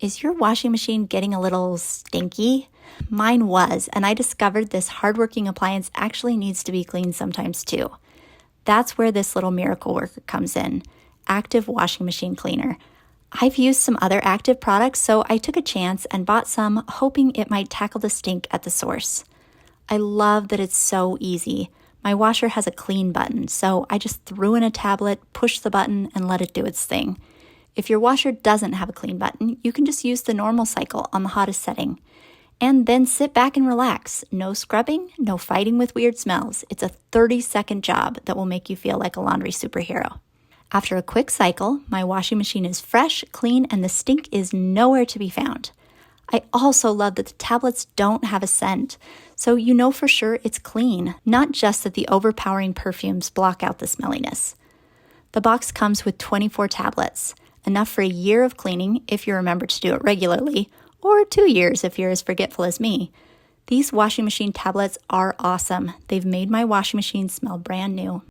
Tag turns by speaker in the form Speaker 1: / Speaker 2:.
Speaker 1: Is your washing machine getting a little stinky? Mine was, and I discovered this hardworking appliance actually needs to be cleaned sometimes too. That's where this little miracle worker comes in, Active Washing Machine Cleaner. I've used some other Active products, so I took a chance and bought some, hoping it might tackle the stink at the source. I love that it's so easy. My washer has a clean button, so I just threw in a tablet, pushed the button, and let it do its thing. If your washer doesn't have a clean button, you can just use the normal cycle on the hottest setting. And then sit back and relax. No scrubbing, no fighting with weird smells. It's a 30-second job that will make you feel like a laundry superhero. After a quick cycle, my washing machine is fresh, clean, and the stink is nowhere to be found. I also love that the tablets don't have a scent, so you know for sure it's clean, not just that the overpowering perfumes block out the smelliness. The box comes with 24 tablets, enough for a year of cleaning if you remember to do it regularly, or 2 years if you're as forgetful as me. These washing machine tablets are awesome. They've made my washing machine smell brand new.